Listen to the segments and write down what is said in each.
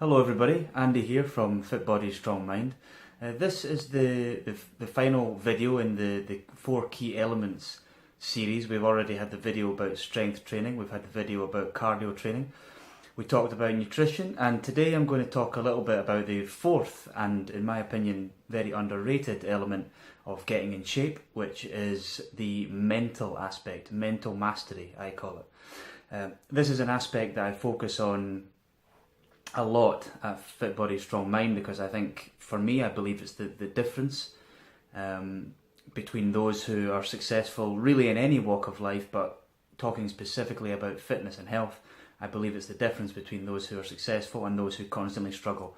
Hello everybody, Andy here from Fit Body Strong Mind. This is the final video in the 4 key elements series. We've already had the video about strength training, we've had the video about cardio training, we talked about nutrition, and today I'm going to talk a little bit about the fourth and, in my opinion, very underrated element of getting in shape, which is the mental aspect, mental mastery I call it. This is an aspect that I focus on a lot at Fit Body Strong Mind because I think, for me, I believe it's the difference between those who are successful really in any walk of life, but talking specifically about fitness and health, I believe it's the difference between those who are successful and those who constantly struggle.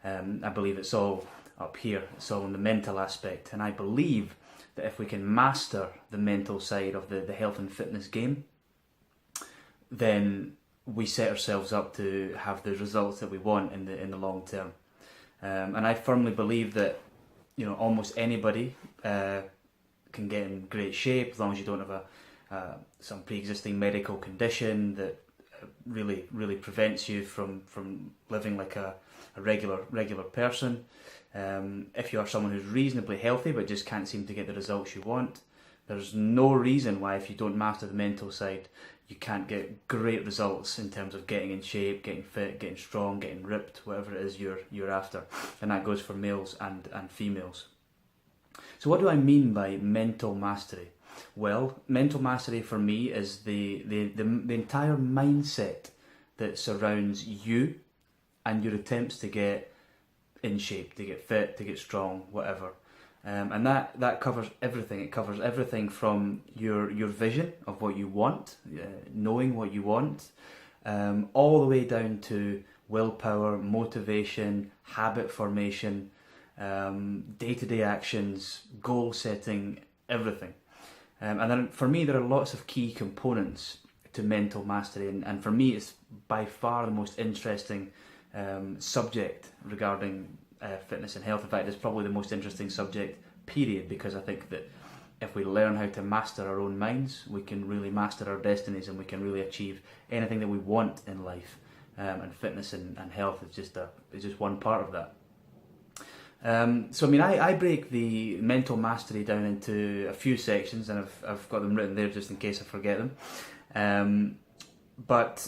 I believe it's all up here, it's all in the mental aspect, and I believe that if we can master the mental side of the health and fitness game, then we set ourselves up to have the results that we want in the long term. And I firmly believe that almost anybody can get in great shape as long as you don't have some pre-existing medical condition that really prevents you from living like a regular person. If you are someone who's reasonably healthy but just can't seem to get the results you want, there's no reason why, if you don't master the mental side, you can't get great results in terms of getting in shape, getting fit, getting strong, getting ripped, whatever it is you're after. And that goes for males and females. So what do I mean by mental mastery? Well, mental mastery for me is the entire mindset that surrounds you and your attempts to get in shape, to get fit, to get strong, whatever. And that covers everything. It covers everything from your vision of what you want, knowing what you want, all the way down to willpower, motivation, habit formation, day-to-day actions, goal setting, everything. And then for me, there are lots of key components to mental mastery, and for me, it's by far the most interesting subject regarding fitness and health. In fact, it's probably the most interesting subject, period, because I think that if we learn how to master our own minds, we can really master our destinies and we can really achieve anything that we want in life. And fitness and health is just one part of that. So I break the mental mastery down into a few sections, and I've got them written there just in case I forget them. But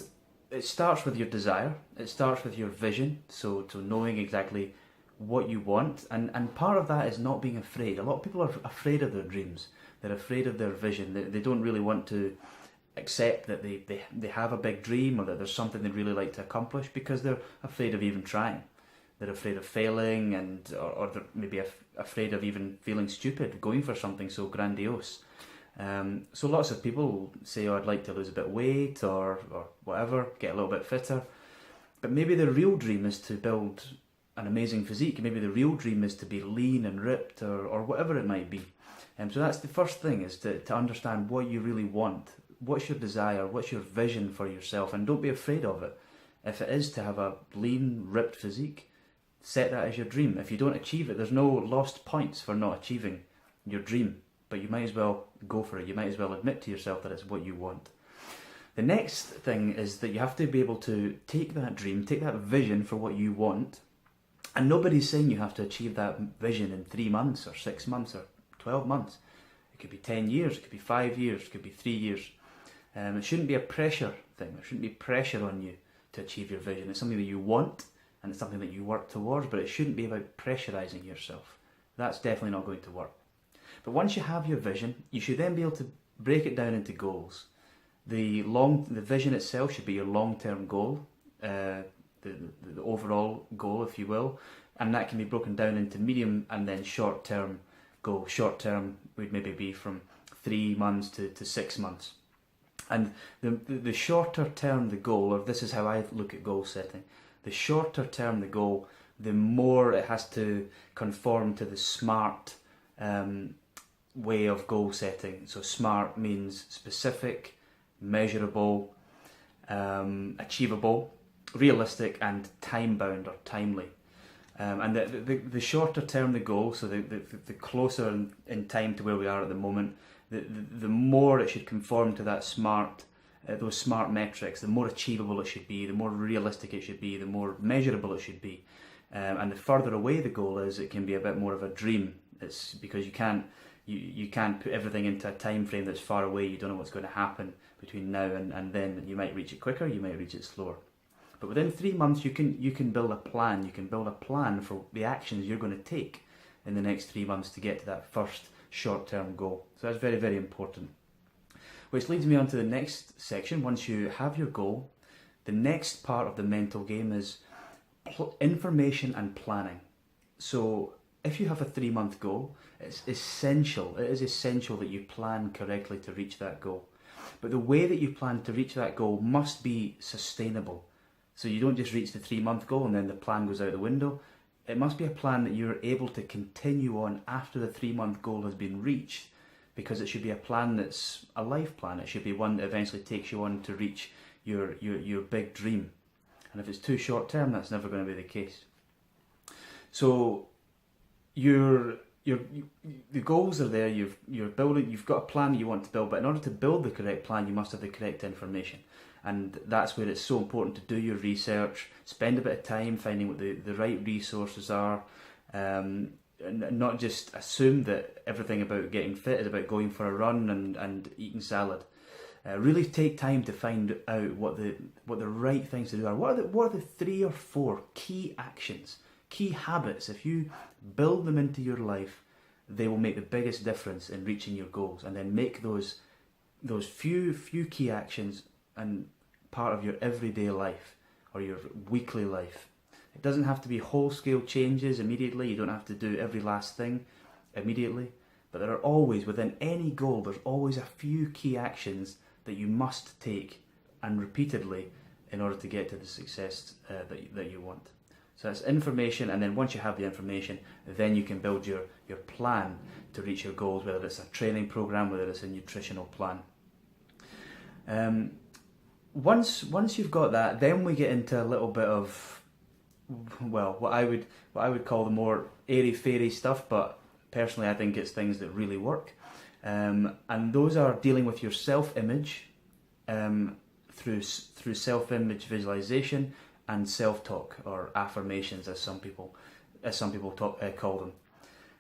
it starts with your desire, it starts with your vision, so knowing exactly what you want, and part of that is not being afraid. A lot of people are afraid of their dreams, they're afraid of their vision, they don't really want to accept that they have a big dream or that there's something they'd really like to accomplish because they're afraid of even trying. They're afraid of failing, or they're maybe afraid of even feeling stupid going for something so grandiose. So lots of people say, oh, I'd like to lose a bit of weight or whatever, get a little bit fitter, but maybe the real dream is to build an amazing physique. Maybe the real dream is to be lean and ripped or whatever it might be. So that's the first thing, is to understand what you really want. What's your desire? What's your vision for yourself? And don't be afraid of it. If it is to have a lean, ripped physique, set that as your dream. If you don't achieve it, there's no lost points for not achieving your dream, but you might as well go for it. You might as well admit to yourself that it's what you want. The next thing is that you have to be able to take that dream, take that vision for what you want. And nobody's saying you have to achieve that vision in 3 months or 6 months or 12 months. It could be 10 years, it could be 5 years, it could be 3 years. It shouldn't be a pressure thing. There shouldn't be pressure on you to achieve your vision. It's something that you want and it's something that you work towards, but it shouldn't be about pressurizing yourself. That's definitely not going to work. But once you have your vision, you should then be able to break it down into goals. The vision itself should be your long-term goal, the overall goal, if you will, and that can be broken down into medium and then short-term goals. Short-term would maybe be from 3 months to 6 months. And the shorter term the goal, or this is how I look at goal setting, the shorter term the goal, the more it has to conform to the SMART way of goal setting. So SMART means specific, measurable, achievable, realistic, and time-bound or timely. And the shorter term the goal, so the closer in time to where we are at the moment, the more it should conform to that SMART those SMART metrics, the more achievable it should be, the more realistic it should be, the more measurable it should be. And the further away the goal is, it can be a bit more of a dream. It's because you can't put everything into a time frame that's far away. You don't know what's going to happen between now and then. You might reach it quicker, you might reach it slower. But within 3 months, you can build a plan. You can build a plan for the actions you're going to take in the next 3 months to get to that first short-term goal. So that's very, very important. Which leads me on to the next section. Once you have your goal, the next part of the mental game is information and planning. So if you have a 3-month goal, it is essential that you plan correctly to reach that goal. But the way that you plan to reach that goal must be sustainable. So you don't just reach the 3-month goal and then the plan goes out the window. It must be a plan that you're able to continue on after the 3-month goal has been reached, because it should be a plan that's a life plan. It should be one that eventually takes you on to reach your big dream. And if it's too short term, that's never going to be the case. So the goals are there. You're building. You've got a plan that you want to build, but in order to build the correct plan, you must have the correct information. And that's where it's so important to do your research, spend a bit of time finding what the right resources are, and not just assume that everything about getting fit is about going for a run and eating salad. Really take time to find out what the right things to do are. What are the 3 or 4 key actions, key habits? If you build them into your life, they will make the biggest difference in reaching your goals. And then make those few key actions and part of your everyday life or your weekly life. It doesn't have to be whole-scale changes immediately. You don't have to do every last thing immediately. But there are always, within any goal, there's always a few key actions that you must take, and repeatedly, in order to get to the success that you want. So that's information, and then once you have the information, then you can build your plan to reach your goals, whether it's a training program, whether it's a nutritional plan. Once you've got that, then we get into a little bit of, well, what I would call the more airy-fairy stuff, but personally I think it's things that really work. And those are dealing with your self-image through self-image visualization and self-talk, or affirmations, as some people call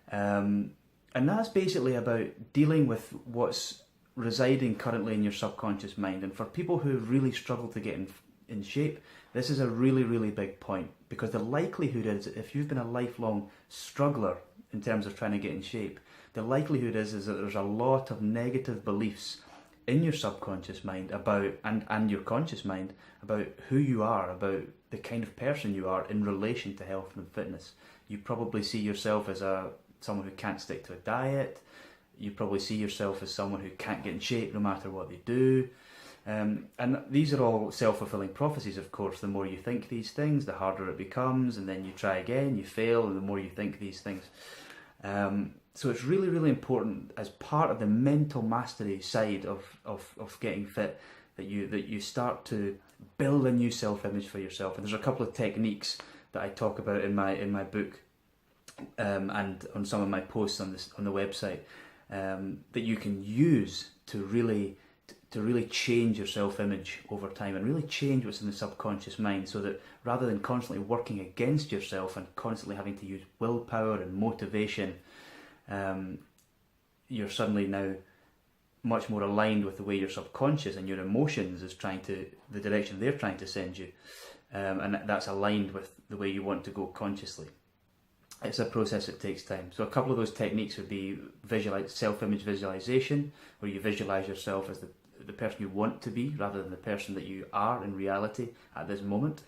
them. And that's basically about dealing with what's residing currently in your subconscious mind. And for people who really struggle to get in shape, this is a really, really big point, because the likelihood is, if you've been a lifelong struggler in terms of trying to get in shape, the likelihood is that there's a lot of negative beliefs in your subconscious mind about, and your conscious mind, about who you are, about the kind of person you are in relation to health and fitness. You probably see yourself as someone who can't stick to a diet. You probably see yourself as someone who can't get in shape no matter what they do. And these are all self-fulfilling prophecies, of course. The more you think these things, the harder it becomes, and then you try again, you fail, and the more you think these things. So it's really, really important, as part of the mental mastery side of getting fit, that you start to build a new self-image for yourself. And there's a couple of techniques that I talk about in my book, and on some of my posts on the website, that you can use to really change your self-image over time, and really change what's in the subconscious mind, so that rather than constantly working against yourself and constantly having to use willpower and motivation, you're suddenly now much more aligned with the way your subconscious and your emotions is the direction they're trying to send you, and that's aligned with the way you want to go consciously. It's a process that takes time. So a couple of those techniques would be self-image visualization, where you visualize yourself as the person you want to be, rather than the person that you are in reality at this moment.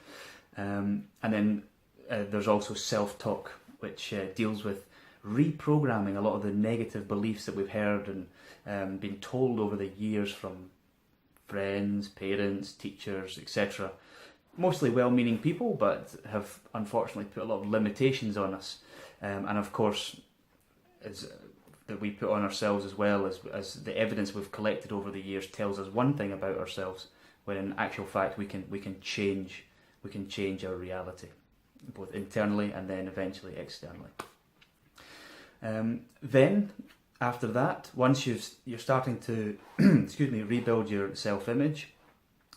And then there's also self-talk, which deals with reprogramming a lot of the negative beliefs that we've heard and been told over the years from friends, parents, teachers, etc. Mostly well-meaning people, but have unfortunately put a lot of limitations on us, and of course that we put on ourselves, as well as the evidence we've collected over the years tells us one thing about ourselves, when in actual fact we can change our reality, both internally and then eventually externally. Then after that, once you're starting to rebuild your self-image,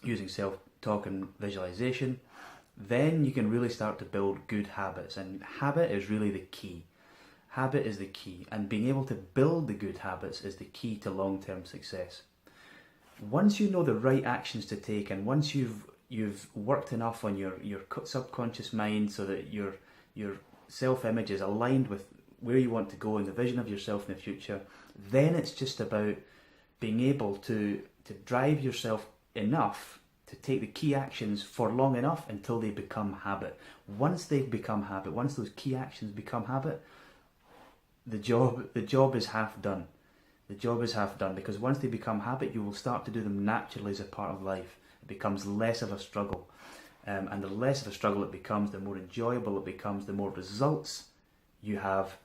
using self-talk and visualization, then you can really start to build good habits. And habit is really the key. Habit is the key, and being able to build the good habits is the key to long-term success. Once you know the right actions to take, and once you've worked enough on your subconscious mind so that your self-image is aligned with where you want to go and the vision of yourself in the future, then it's just about being able to drive yourself enough to take the key actions for long enough until they become habit. Once they've become habit, once those key actions become habit, the job is half done. The job is half done, because once they become habit, you will start to do them naturally as a part of life. It becomes less of a struggle. And the less of a struggle it becomes, the more enjoyable it becomes, the more results you have.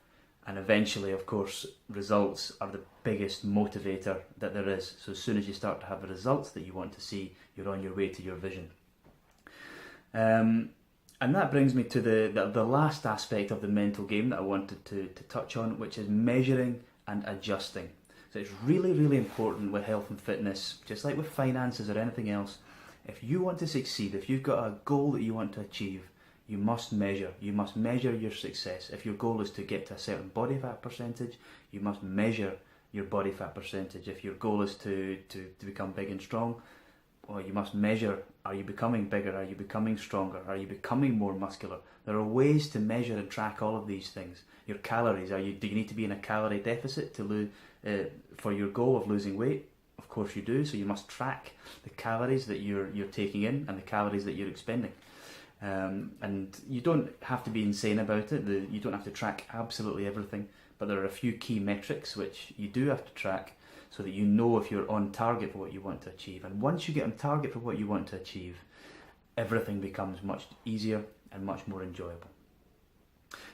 And eventually, of course, results are the biggest motivator that there is. So as soon as you start to have the results that you want to see, you're on your way to your vision. And that brings me to the last aspect of the mental game that I wanted to touch on, which is measuring and adjusting. So it's really, really important with health and fitness, just like with finances or anything else. If you want to succeed, if you've got a goal that you want to achieve, you must measure. You must measure your success. If your goal is to get to a certain body fat percentage, you must measure your body fat percentage. If your goal is to become big and strong, well, you must measure, are you becoming bigger? Are you becoming stronger? Are you becoming more muscular? There are ways to measure and track all of these things. Your calories, do you need to be in a calorie deficit to lose for your goal of losing weight? Of course you do. So you must track the calories that you're taking in and the calories that you're expending. And you don't have to be insane about it. You don't have to track absolutely everything, but there are a few key metrics which you do have to track so that you know if you're on target for what you want to achieve. And once you get on target for what you want to achieve, everything becomes much easier and much more enjoyable.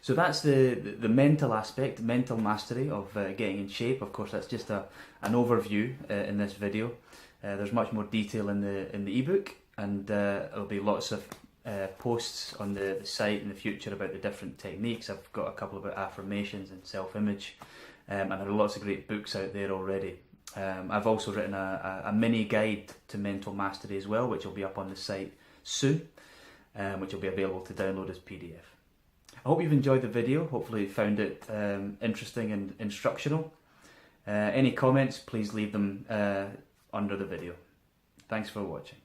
So that's the mental aspect, mental mastery of getting in shape. Of course, that's just an overview in this video. There's much more detail in the ebook, and there'll be lots of posts on the site in the future about the different techniques. I've got a couple about affirmations and self-image, and there are lots of great books out there already. I've also written a mini guide to mental mastery as well, which will be up on the site soon, which will be available to download as PDF. I hope you've enjoyed the video. Hopefully you found it interesting and instructional. Any comments, please leave them under the video. Thanks for watching.